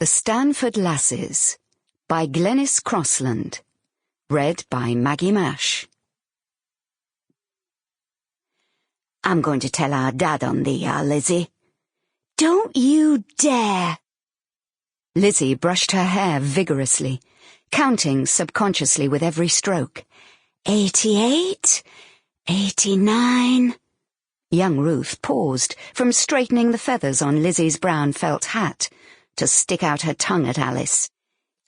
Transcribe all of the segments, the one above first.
The Stanford Lasses by Glenice Crossland. Read by Maggie Mash. I'm going to tell our dad on thee, Lizzie. Don't you dare! Lizzie brushed her hair vigorously, counting subconsciously with every stroke. 88, 89... Young Ruth paused from straightening the feathers on Lizzie's brown felt hat to stick out her tongue at Alice.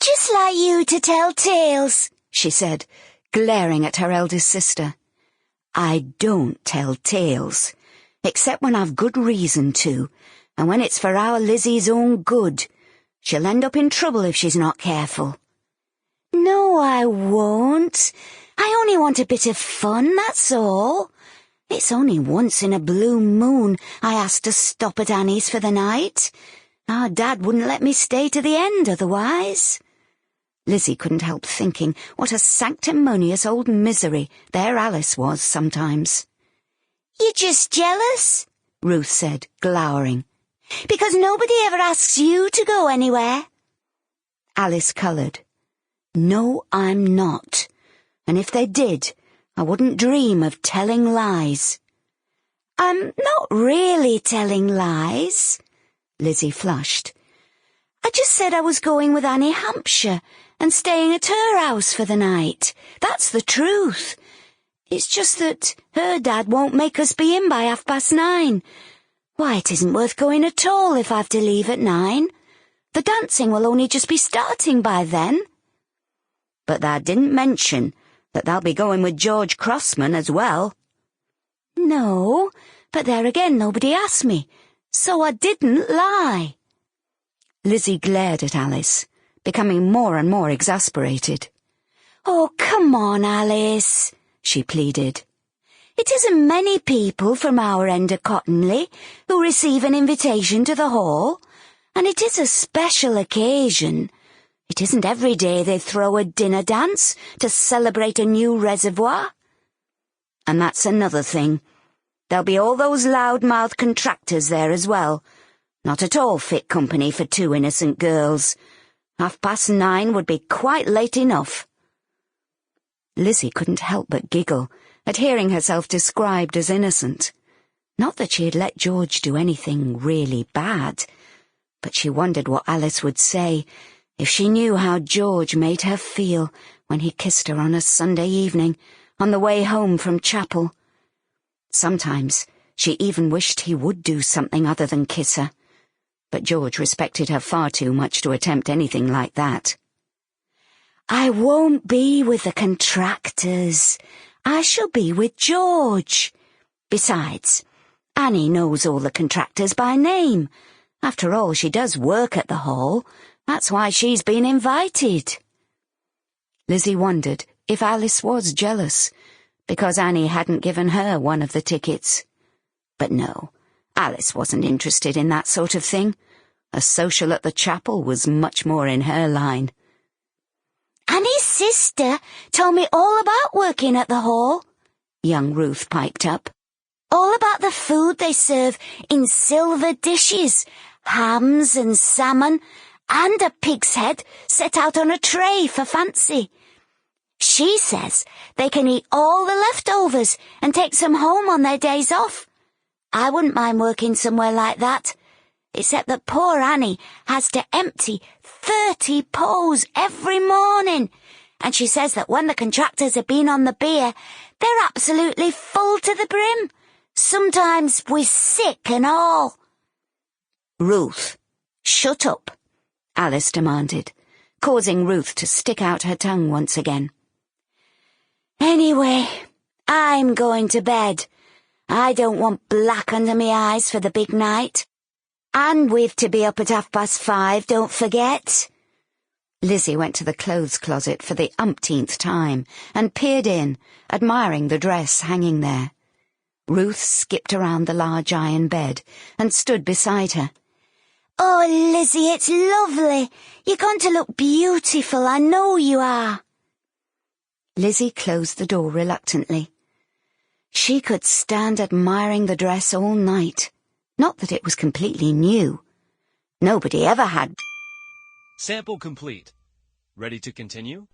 Just like you to tell tales, she said, glaring at her eldest sister. I don't tell tales, except when I've good reason to, and when it's for our Lizzie's own good. She'll end up in trouble if she's not careful. No, I won't. I only want a bit of fun, that's all. It's only once in a blue moon I asked to stop at Annie's for the night. Our dad wouldn't let me stay to the end otherwise. Lizzie couldn't help thinking what a sanctimonious old misery their Alice was sometimes. You're just jealous, Ruth said, glowering. Because nobody ever asks you to go anywhere. Alice coloured. No, I'm not. And if they did, I wouldn't dream of telling lies. I'm not really telling lies. Lizzie flushed. I just said I was going with Annie Hampshire and staying at her house for the night. That's the truth. It's just that her dad won't make us be in by 9:30. Why, it isn't worth going at all if I've to leave at 9. The dancing will only just be starting by then. But thou didn't mention that they'll be going with George Crossman as well. No, but there again nobody asked me, so I didn't lie. Lizzie glared at Alice, becoming more and more exasperated. Oh, come on, Alice, she pleaded. It isn't many people from our end of Cottenly who receive an invitation to the hall, and it is a special occasion. It isn't every day they throw a dinner dance to celebrate a new reservoir. And that's another thing. There'll be all those loud-mouthed contractors there as well. Not at all fit company for two innocent girls. 9:30 would be quite late enough. Lizzie couldn't help but giggle at hearing herself described as innocent. Not that she had let George do anything really bad, but she wondered what Alice would say if she knew how George made her feel when he kissed her on a Sunday evening on the way home from chapel. Sometimes she even wished he would do something other than kiss her, but George respected her far too much to attempt anything like that. I won't be with the contractors. I shall be with George. Besides, Annie knows all the contractors by name. After all, she does work at the hall. That's why she's been invited. Lizzie wondered if Alice was jealous, because Annie hadn't given her one of the tickets. But no, Alice wasn't interested in that sort of thing. A social at the chapel was much more in her line. Annie's sister told me all about working at the hall, young Ruth piped up. All about the food they serve in silver dishes, hams and salmon, and a pig's head set out on a tray for fancy. She says they can eat all the leftovers and take some home on their days off. I wouldn't mind working somewhere like that, except that poor Annie has to empty 30 pots every morning, and she says that when the contractors have been on the beer, they're absolutely full to the brim, sometimes with sick and all. Ruth, shut up, Alice demanded, causing Ruth to stick out her tongue once again. Anyway, I'm going to bed. I don't want black under me eyes for the big night. And we've to be up at 5:30, don't forget. Lizzie went to the clothes closet for the umpteenth time and peered in, admiring the dress hanging there. Ruth skipped around the large iron bed and stood beside her. Oh, Lizzie, it's lovely. You're going to look beautiful, I know you are. Lizzie closed the door reluctantly. She could stand admiring the dress all night. Not that it was completely new. Nobody ever had. Sample complete. Ready to continue?